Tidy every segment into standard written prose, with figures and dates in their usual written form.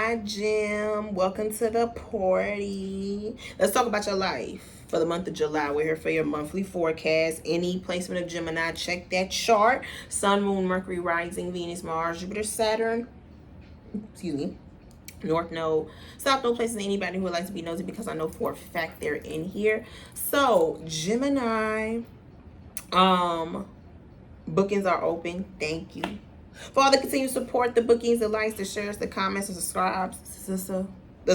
Hi, Jim. Welcome to the party. Let's talk about your life for the month of July. We're here for your monthly forecast. Any placement of Gemini, check that chart. Sun, Moon, Mercury, Rising, Venus, Mars, Jupiter, Saturn. Excuse me. North Node, South Node places, anybody who would like to be nosy, because I know for a fact they're in here. So, Gemini, bookings are open. Thank you for all the continued support, the bookings, the likes, the shares, the comments, the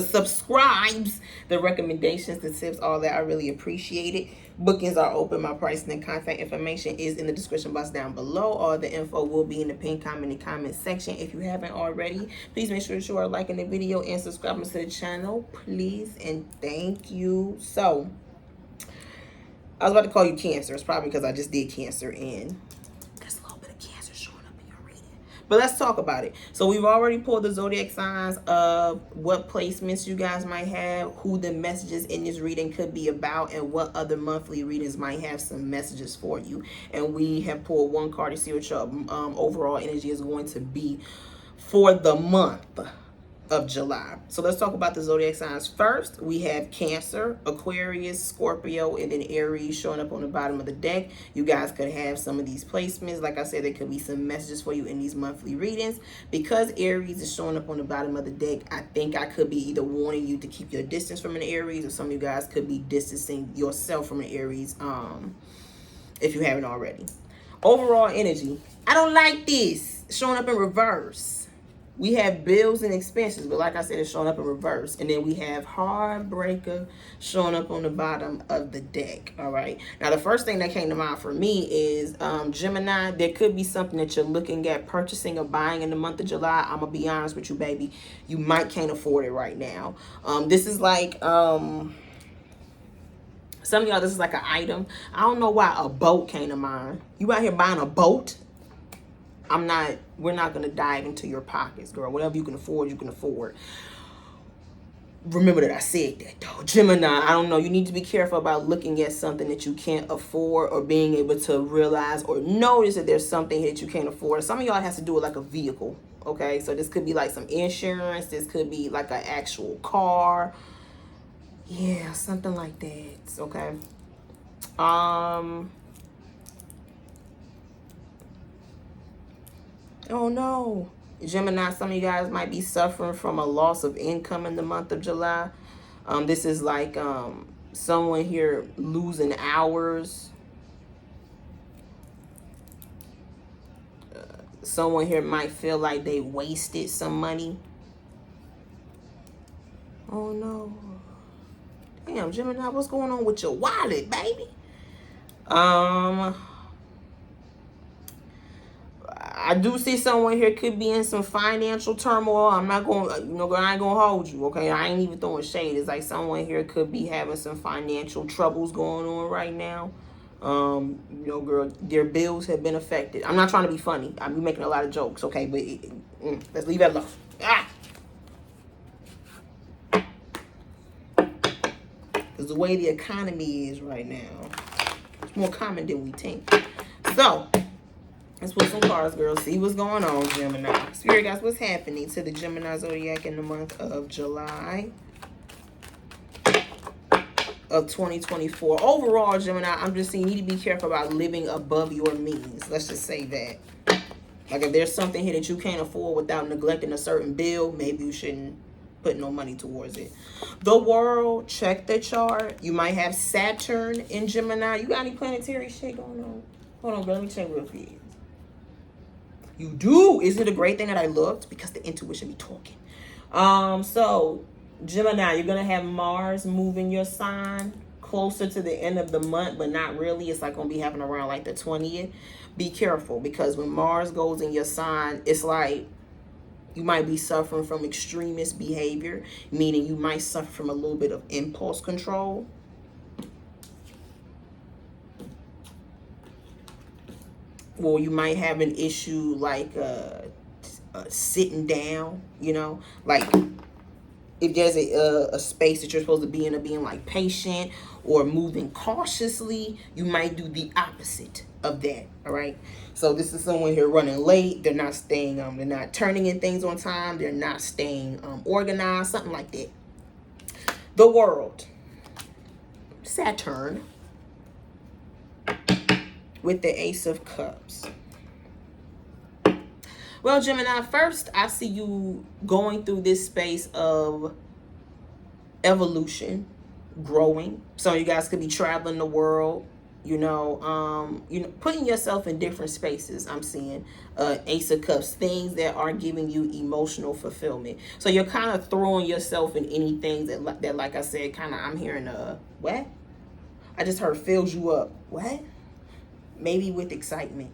subscribes, the recommendations, the tips, all that. I really appreciate it. Bookings are open. My pricing and contact information is in the description box down below. All the info will be in the pinned comment and comment section. If you haven't already, please make sure that you are liking the video and subscribing to the channel, please, and thank you. So, I was about to call you Cancer. It's probably because I just did Cancer and there's a little bit of Cancer showing up in your reading. But let's talk about it. So we've already pulled the zodiac signs of what placements you guys might have, who the messages in this reading could be about, and what other monthly readings might have some messages for you. And we have pulled one card to see what your overall energy is going to be for the month of July. So let's talk about the zodiac signs first. We have Cancer, Aquarius, Scorpio, and then Aries showing up on the bottom of the deck. You guys could have some of these placements. Like I said, there could be some messages for you in these monthly readings. Because Aries is showing up on the bottom of the deck, I think I could be either warning you to keep your distance from an Aries, or some of you guys could be distancing yourself from an Aries if you haven't already. Overall energy, I don't like this showing up in reverse. We have bills and expenses, but like I said, it's showing up in reverse. And then we have Heartbreaker showing up on the bottom of the deck. All right. Now, the first thing that came to mind for me is Gemini. There could be something that you're looking at purchasing or buying in the month of July. I'm going to be honest with you, baby. You might can't afford it right now. This is like... some of y'all, this is like an item. I don't know why a boat came to mind. You out here buying a boat? We're not going to dive into your pockets, girl. Whatever you can afford, you can afford. Remember that I said that, though. Gemini, I don't know. You need to be careful about looking at something that you can't afford, or being able to realize or notice that there's something that you can't afford. Some of y'all has to do it like a vehicle, okay? So this could be like some insurance. This could be like an actual car. Yeah, something like that, okay? Oh no, Gemini, some of you guys might be suffering from a loss of income in the month of July. This is like someone here losing hours. Someone here might feel like they wasted some money. Oh no. Damn, Gemini, what's going on with your wallet, baby? I do see someone here could be in some financial turmoil. I'm not going, I ain't going to hold you, okay? I ain't even throwing shade. It's like someone here could be having some financial troubles going on right now. Girl, their bills have been affected. I'm not trying to be funny. I'm be making a lot of jokes, okay? But let's leave that alone. Because the way the economy is right now, it's more common than we think. So, let's put some cards, girl. See what's going on, Gemini. Spirit guys, what's happening to the Gemini zodiac in the month of July of 2024? Overall, Gemini, I'm just saying you need to be careful about living above your means. Let's just say that. Like if there's something here that you can't afford without neglecting a certain bill, maybe you shouldn't put no money towards it. The World, check the chart. You might have Saturn in Gemini. You got any planetary shit going on? Hold on, girl. Let me check real quick. You do. Is it a great thing that I looked? Because the intuition be talking. So, Gemini, you're going to have Mars moving your sign closer to the end of the month, but not really. It's like going to be happening around like the 20th. Be careful, because when Mars goes in your sign, it's like you might be suffering from extremist behavior, meaning you might suffer from a little bit of impulse control. Or you might have an issue like sitting down, like if there's a space that you're supposed to be in, of being like patient or moving cautiously, you might do the opposite of that. All right. So this is someone here running late. They're not staying. They're not turning in things on time. They're not staying organized. Something like that. The world. Saturn with the Ace of Cups. Well, Gemini, first I see you going through this space of evolution, growing. So you guys could be traveling the world, putting yourself in different spaces. I'm seeing Ace of Cups, things that are giving you emotional fulfillment. So you're kind of throwing yourself in anything that like I said, kind of, I'm hearing what? I just heard fills you up. What? Maybe with excitement.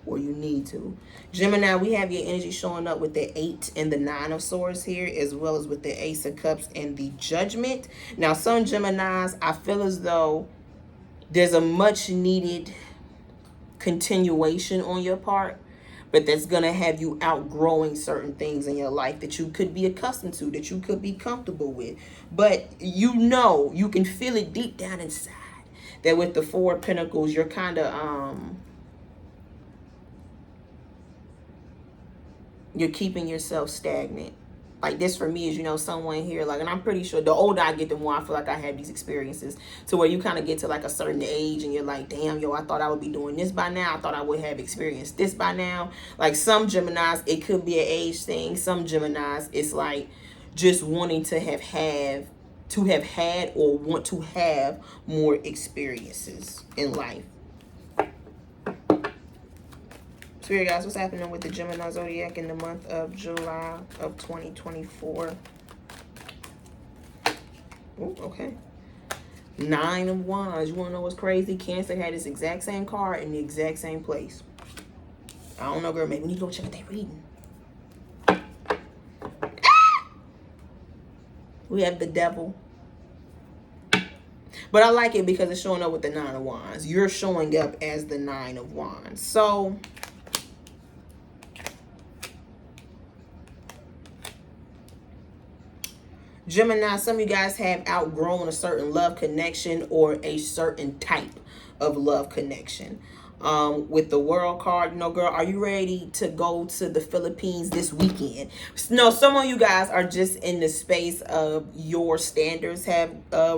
Or you need to. Gemini, we have your energy showing up with the 8 and the 9 of Swords here, as well as with the Ace of Cups and the Judgment. Now, some Geminis, I feel as though there's a much needed continuation on your part, but that's going to have you outgrowing certain things in your life that you could be accustomed to, that you could be comfortable with. But you can feel it deep down inside that with the 4 of Pentacles, you're kind of you're keeping yourself stagnant. Like this for me is, someone here, like, and I'm pretty sure the older I get, the more I feel like I have these experiences, to where you kind of get to like a certain age and you're like, damn, I thought I would be doing this by now. I thought I would have experienced this by now. Like some Geminis, it could be an age thing. Some Geminis, it's like just wanting to have had or want to have more experiences in life. Spirit guys, what's happening with the Gemini zodiac in the month of July of 2024? Oh, okay. 9 of Wands. You want to know what's crazy? Cancer had this exact same card in the exact same place. I don't know, girl. Maybe we need to go check out that reading. We have the Devil. But I like it because it's showing up with the 9 of Wands. You're showing up as the 9 of Wands. So Gemini, some of you guys have outgrown a certain love connection or a certain type of love connection. With the World card, girl, are you ready to go to the Philippines this weekend? No, some of you guys are just in the space of your standards have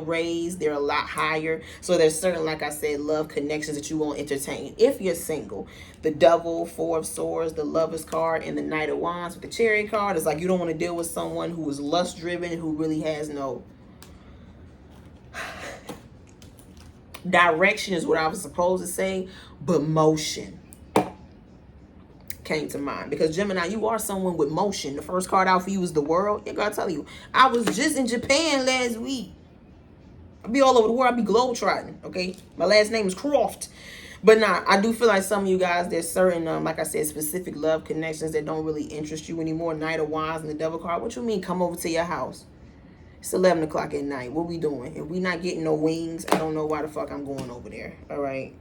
raised. They're a lot higher. So there's certain, like I said, love connections that you won't entertain if you're single. The Devil, 4 of Swords, the Lovers card, and the Knight of Wands with the Chariot card. It's like you don't want to deal with someone who is lust-driven, who really has no direction is what I was supposed to say, but motion came to mind. Because Gemini, you are someone with motion. The first card out for you is the World. I gotta tell you, I was just in Japan last week. I'll be all over the world. I'll be globetrotting, okay? My last name is Croft. But nah, I do feel like some of you guys, there's certain, like I said, specific love connections that don't really interest you anymore. Knight of Wands and the Devil card. What you mean come over to your house? It's 11 o'clock at night. What we doing? If we not getting no wings, I don't know why the fuck I'm going over there. All right.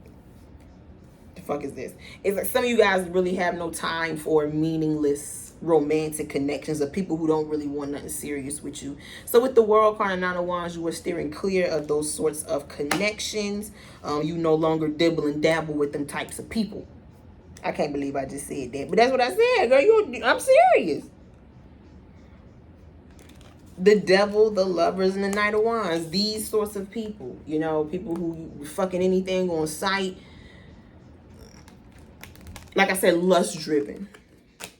The fuck is this? It's like some of you guys really have no time for meaningless romantic connections of people who don't really want nothing serious with you. So with the World card and 9 of Wands, you are steering clear of those sorts of connections. You no longer dibble and dabble with them types of people. I can't believe I just said that. But that's what I said, girl. I'm serious. The Devil, the Lovers, and the Knight of Wands. These sorts of people. People who fucking anything on sight. Like I said, lust-driven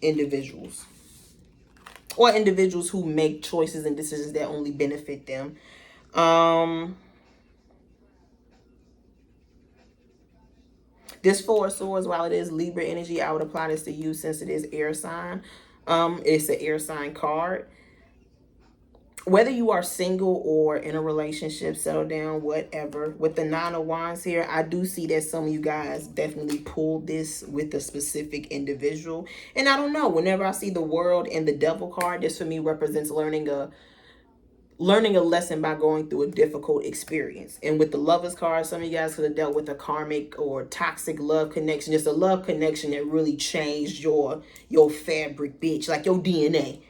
individuals. Or individuals who make choices and decisions that only benefit them. This 4 of Swords, while it is Libra energy, I would apply this to you since it is air sign. It's an air sign card. Whether you are single or in a relationship, settle down, whatever. With the 9 of Wands here, I do see that some of you guys definitely pulled this with a specific individual. And I don't know, whenever I see the World and the Devil card, this for me represents learning learning a lesson by going through a difficult experience. And with the Lovers card, some of you guys could have dealt with a karmic or toxic love connection, just a love connection that really changed your fabric, bitch, like your DNA.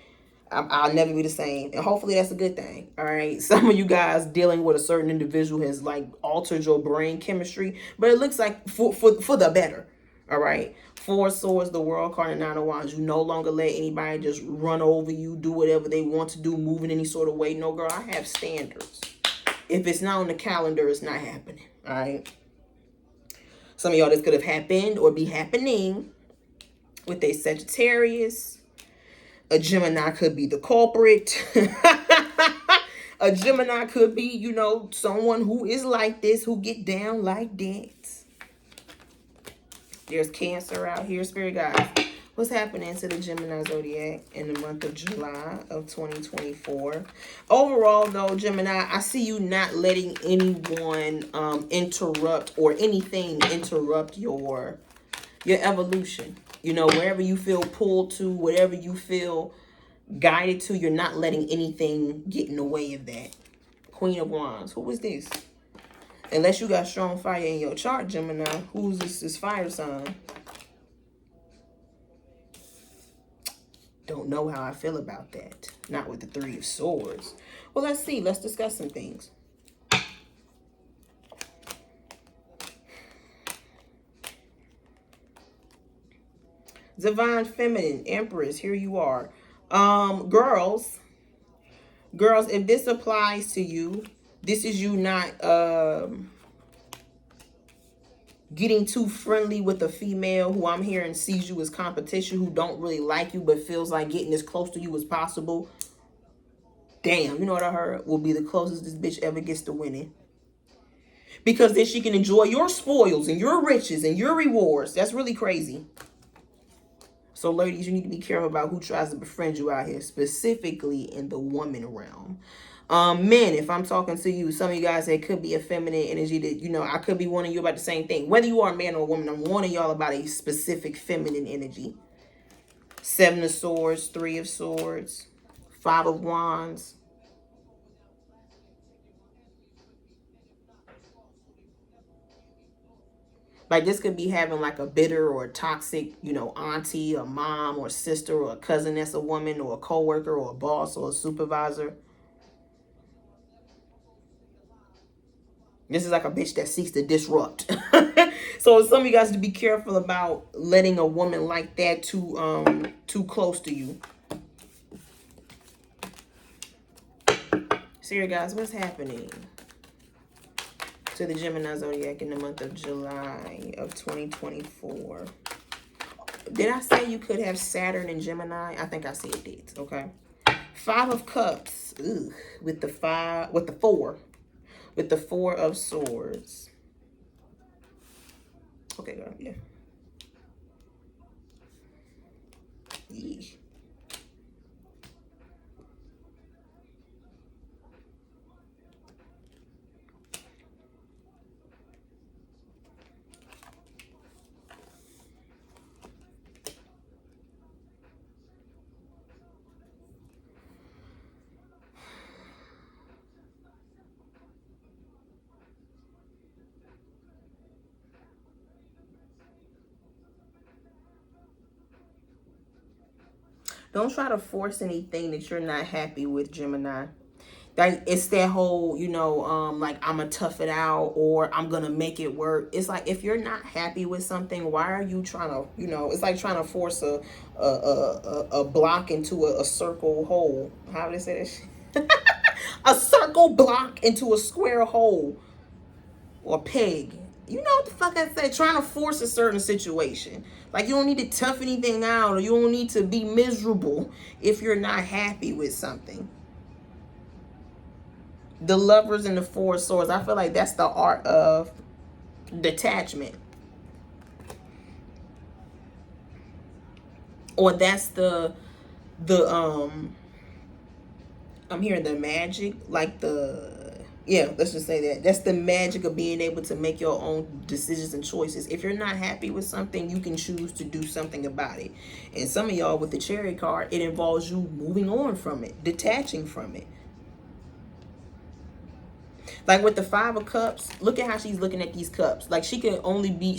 I'll never be the same. And hopefully that's a good thing. All right. Some of you guys dealing with a certain individual has like altered your brain chemistry, but it looks like for the better. All right. Four of Swords, the World card, and Nine of Wands. You no longer let anybody just run over you, do whatever they want to do, move in any sort of way. No, girl, I have standards. If it's not on the calendar, it's not happening. All right. Some of y'all, this could have happened or be happening with a Sagittarius. A Gemini could be the culprit. A Gemini could be, you know, someone who is like this, who get down like that. There's Cancer out here, Spirit guys. What's happening to the Gemini zodiac in the month of July of 2024? Overall, though, Gemini, I see you not letting anyone interrupt or anything interrupt your evolution. You know, wherever you feel pulled to, whatever you feel guided to, you're not letting anything get in the way of that. Queen of Wands. Who is this? Unless you got strong fire in your chart, Gemini. Who's this fire sign? Don't know how I feel about that. Not with the Three of Swords. Well, let's see. Let's discuss some things. Divine Feminine, Empress, here you are. Girls, if this applies to you, this is you not getting too friendly with a female who I'm hearing sees you as competition, who don't really like you but feels like getting as close to you as possible. Damn, you know what I heard? Will be the closest this bitch ever gets to winning. Because then she can enjoy your spoils and your riches and your rewards. That's really crazy. So, ladies, you need to be careful about who tries to befriend you out here, specifically in the woman realm. Men, if I'm talking to you, some of you guys, it could be a feminine energy that, you know, I could be warning you about the same thing. Whether you are a man or a woman, I'm warning y'all about a specific feminine energy. Seven of Swords, Three of Swords, Five of Wands. Like, this could be having like a bitter or a toxic, you know, auntie or mom or sister or a cousin that's a woman or a coworker or a boss or a supervisor. This is like a bitch that seeks to disrupt. So some of you guys to be careful about letting a woman like that too close to you. So here, guys, what's happening to the Gemini zodiac in the month of July of 2024? Did I say you could have Saturn and Gemini? I think I said it. Okay. Five of Cups. Ugh, with the Four of Swords. Okay, girl. Yeah. Yeesh. Don't try to force anything that you're not happy with, Gemini. Like, it's that whole, you know, like, I'm gonna tough it out or I'm gonna make it work. It's like, if you're not happy with something, why are you trying to, you know, it's like trying to force a block into a circle hole. How do they say that shit? A circle block into a square hole or peg. You know what the fuck I said? Trying to force a certain situation. Like, you don't need to tough anything out, or you don't need to be miserable if you're not happy with something. The Lovers and the Four of Swords, I feel like that's the art of detachment. Or that's the I'm hearing the magic, like yeah, let's just say that. That's the magic of being able to make your own decisions and choices. If you're not happy with something, you can choose to do something about it. And some of y'all with the Chariot card, it involves you moving on from it, detaching from it. Like with the Five of Cups, look at how she's looking at these cups. Like she can only be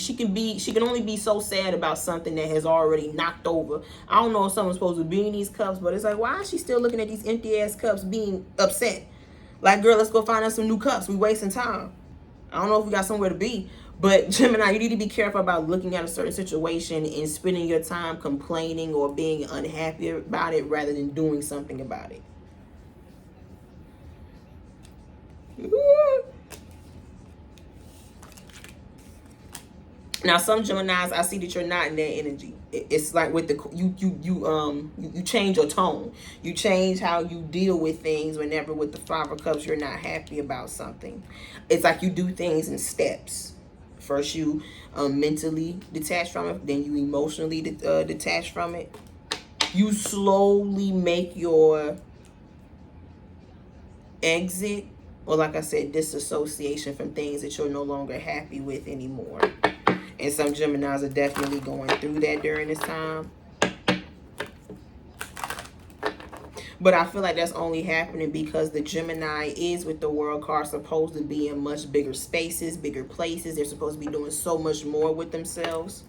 so sad about something that has already knocked over. I don't know if someone's supposed to be in these cups, but it's like, why is she still looking at these empty ass cups being upset? Like, girl, let's go find us some new cups. We wasting time. I don't know if we got somewhere to be. But Gemini, you need to be careful about looking at a certain situation and spending your time complaining or being unhappy about it rather than doing something about it. Now, some Geminis, I see that you're not in that energy. It's like with the you change your tone. You change how you deal with things whenever with the Five of Cups you're not happy about something. It's like you do things in steps. First, you mentally detach from it. Then you emotionally detach from it. You slowly make your exit, or like I said, disassociation from things that you're no longer happy with anymore. And some Geminis are definitely going through that during this time. But I feel like that's only happening because the Gemini is, with the World card, supposed to be in much bigger spaces, bigger places. They're supposed to be doing so much more with themselves.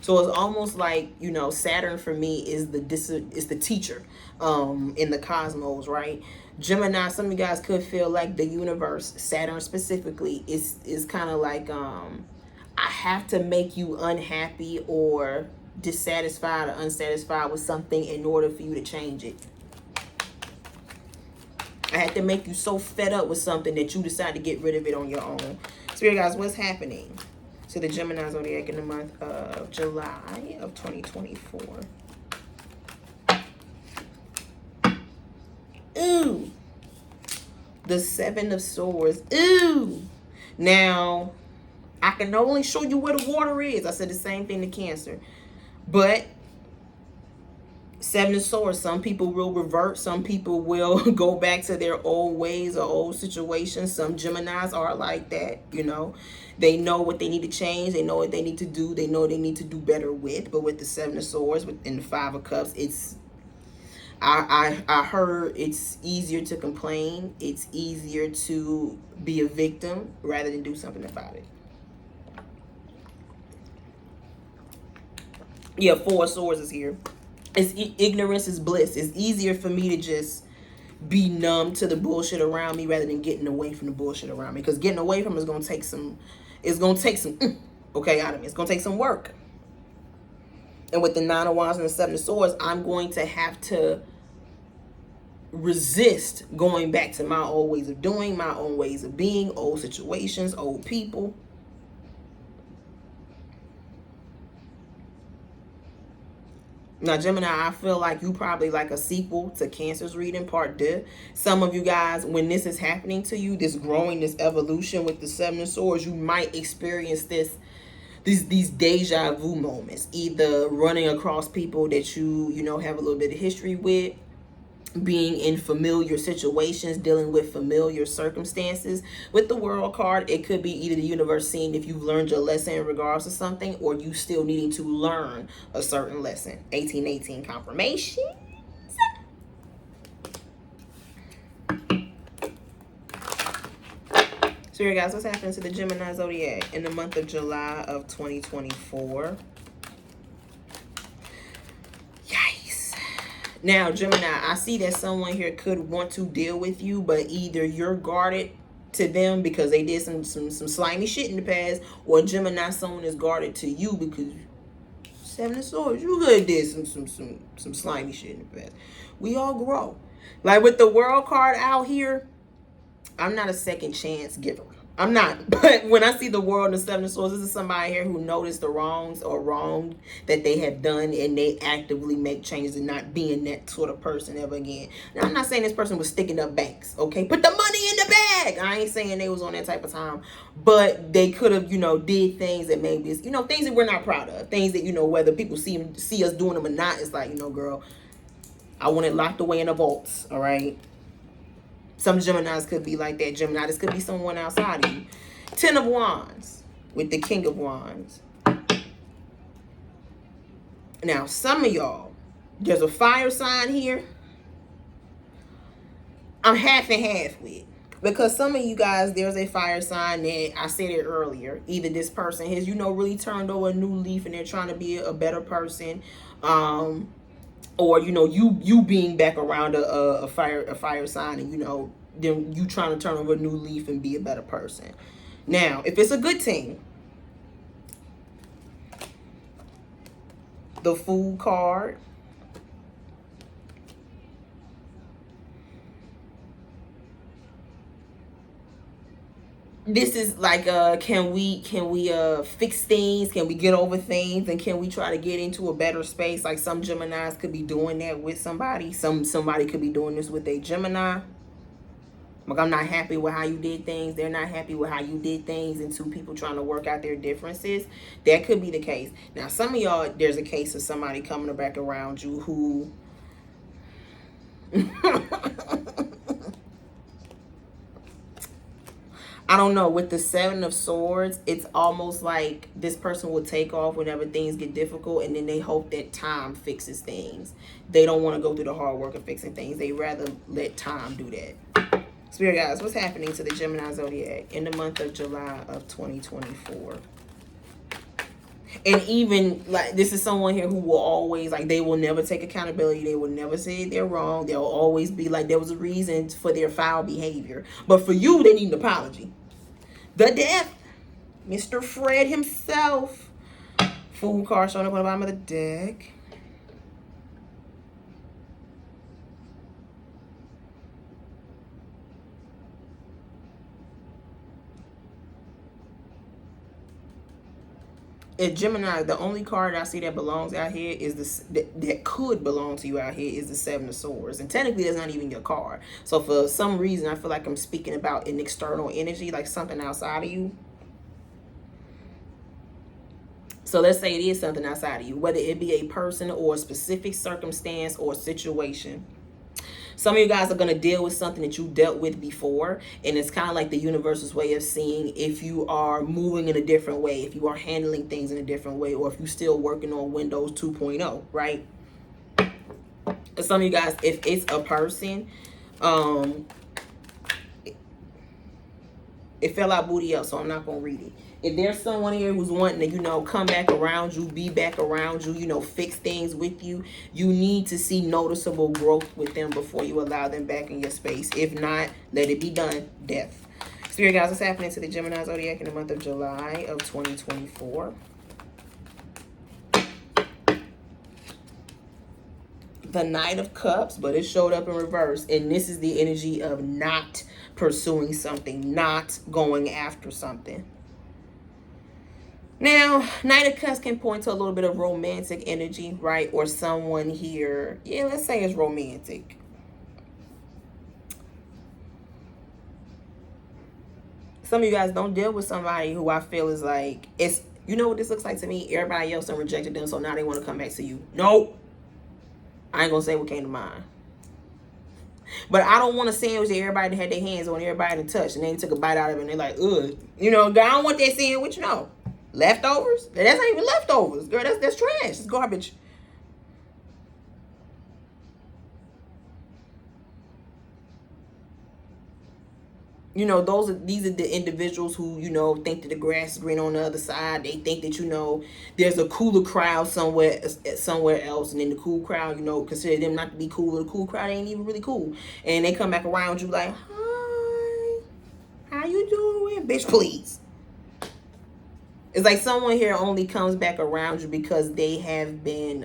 So it's almost like, you know, Saturn for me is the teacher in the cosmos, right? Gemini, some of you guys could feel like the universe, Saturn specifically, is kind of like, I have to make you unhappy or dissatisfied or unsatisfied with something in order for you to change it. I had to make you so fed up with something that you decide to get rid of it on your own. Spirit guys, what's happening to the Gemini zodiac in the month of July of 2024? Ooh. The Seven of Swords. Ooh. Now, I can only show you where the water is. I said the same thing to Cancer. But Seven of Swords, some people will revert. Some people will go back to their old ways or old situations. Some Geminis are like that, you know. They know what they need to change. They know what they need to do. They know what they need to do better with. But with the Seven of Swords and the Five of Cups, it's... I heard it's easier to complain. It's easier to be a victim rather than do something about it. Yeah, Four of Swords is here. It's ignorance is bliss. It's easier for me to just be numb to the bullshit around me rather than getting away from the bullshit around me. Because getting away from it is going to take some, okay, out of me. It's going to take some work. And with the Nine of Wands and the Seven of Swords, I'm going to have to resist going back to my old ways of doing, my own ways of being, old situations, old people. Now, Gemini, I feel like you probably like a sequel to Cancer's reading, part 2. Some of you guys, when this is happening to you, this growing, this evolution with the Seven of Swords, you might experience these deja vu moments, either running across people that you know have a little bit of history with, being in familiar situations, dealing with familiar circumstances. With the World card, it could be either the universe seeing if you've learned your lesson in regards to something, or you still needing to learn a certain lesson. 1818 confirmation. So here, guys, what's happening to the Gemini zodiac in the month of July of 2024? Now, Gemini, I see that someone here could want to deal with you, but either you're guarded to them because they did some slimy shit in the past, or Gemini, someone is guarded to you because Seven of Swords, you could did some slimy shit in the past. We all grow. Like with the World card out here, I'm not a second chance giver. I'm not. But when I see the World and the Seven of Swords, this is somebody here who noticed the wrongs or wrong that they have done, and they actively make changes and not being that sort of person ever again. Now, I'm not saying this person was sticking up banks, okay? Put the money in the bag. I ain't saying they was on that type of time. But they could have, you know, did things that maybe, you know, things that we're not proud of. Things that, you know, whether people see us doing them or not, it's like, you know, girl, I want it locked away in the vaults, all right? Some Geminis could be like that. Gemini, this could be someone outside of you. 10 of Wands with the King of Wands. Now, some of y'all, there's a fire sign here. I'm half and half with. Because some of you guys, there's a fire sign that I said it earlier. Either this person has, really turned over a new leaf and they're trying to be a better person. Or, you being back around a fire sign and, then you trying to turn over a new leaf and be a better person. Now, if it's a good thing, the Fool card, this is like can we fix things, can we get over things, and can we try to get into a better space? Like some Geminis could be doing that with somebody. Somebody could be doing this with a Gemini. Like, I'm not happy with how you did things, they're not happy with how you did things, and two people trying to work out their differences. That could be the case. Now some of y'all, there's a case of somebody coming back around you who I don't know, with the Seven of Swords, it's almost like this person will take off whenever things get difficult, and then they hope that time fixes things. They don't want to go through the hard work of fixing things. They rather let time do that. Spirit guys, what's happening to the Gemini zodiac in the month of July of 2024? And even, like, this is someone here who will always, like, they will never take accountability. They will never say they're wrong. They'll always be like, there was a reason for their foul behavior. But for you, they need an apology. The Death, Mr. Fred himself. Fool card showing up on the bottom of the deck. If Gemini, the only card I see that belongs out here is this, that could belong to you out here, is the Seven of Swords. And technically that's not even your card. So for some reason I feel like I'm speaking about an external energy, like something outside of you. So let's say it is something outside of you, whether it be a person or a specific circumstance or situation. Some of you guys are going to deal with something that you dealt with before, and it's kind of like the universe's way of seeing if you are moving in a different way, if you are handling things in a different way, or if you're still working on Windows 2.0, right? Some of you guys, if it's a person, it fell out booty up, so I'm not going to read it. If there's someone here who's wanting to, come back around you, be back around you, fix things with you, you need to see noticeable growth with them before you allow them back in your space. If not, let it be done. Death. Spirit guys, what's happening to the Gemini zodiac in the month of July of 2024? The Knight of Cups, but it showed up in reverse, and this is the energy of not pursuing something, not going after something. Now, Knight of Cups can point to a little bit of romantic energy, right? Or someone here, yeah, let's say it's romantic. Some of you guys don't deal with somebody who I feel is like, it's, you know what this looks like to me? Everybody else done rejected them, so now they want to come back to you. Nope. I ain't going to say what came to mind. But I don't want to sandwich that everybody that had their hands on everybody to touch, and they took a bite out of it, and they're like, ugh. I don't want that sandwich, no. Leftovers? That's not even leftovers, girl. That's trash. It's garbage. These are the individuals who, think that the grass is green on the other side. They think that, there's a cooler crowd somewhere else, and then the cool crowd, consider them not to be cool. The cool crowd ain't even really cool. And they come back around you like, hi, how you doing? Bitch, please. It's like someone here only comes back around you because they have been,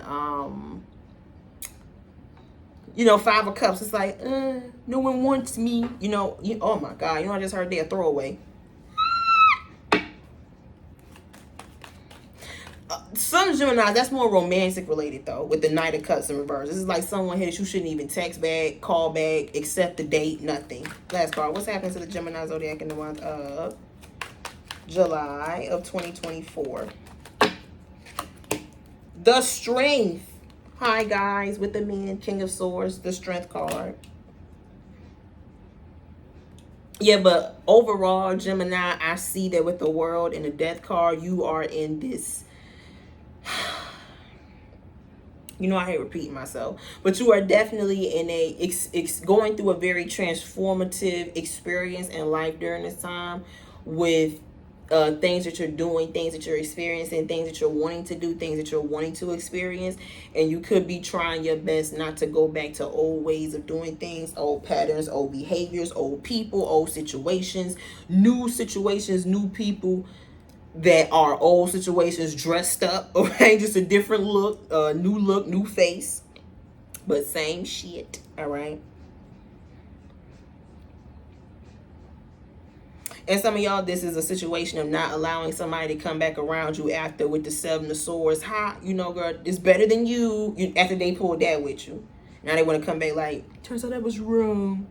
Five of Cups. It's like, no one wants me. Oh my God. I just heard they're a throwaway. Some Gemini, that's more romantic related though, with the Knight of Cups in reverse. This is like someone here that you shouldn't even text back, call back, accept the date, nothing. Last card. What's happening to the Gemini zodiac in the month of July of 2024? The Strength. Hi guys, with the man, King of Swords, the Strength card. Yeah, but overall, Gemini, I see that with the World and the Death card, you are in this. You know, I hate repeating myself, but you are definitely in a going through a very transformative experience in life during this time, with things that you're doing, things that you're experiencing, things that you're wanting to do, things that you're wanting to experience. And you could be trying your best not to go back to old ways of doing things, old patterns, old behaviors, old people, old situations, new people that are old situations dressed up, okay? Just a different look, new face, but same shit, all right? And some of y'all, this is a situation of not allowing somebody to come back around you after with the 7 of swords. Ha, you know, girl, it's better than you. After they pulled that with you. Now they want to come back like, turns out that was wrong.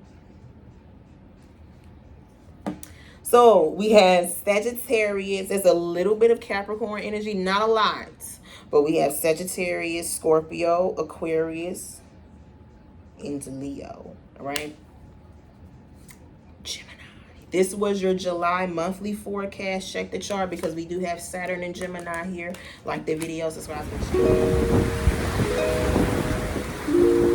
So we have Sagittarius. There's a little bit of Capricorn energy, not a lot. But we have Sagittarius, Scorpio, Aquarius, into Leo. All right? Gemini. This was your July monthly forecast. Check the chart because we do have Saturn and Gemini here. Like the video, subscribe to the channel.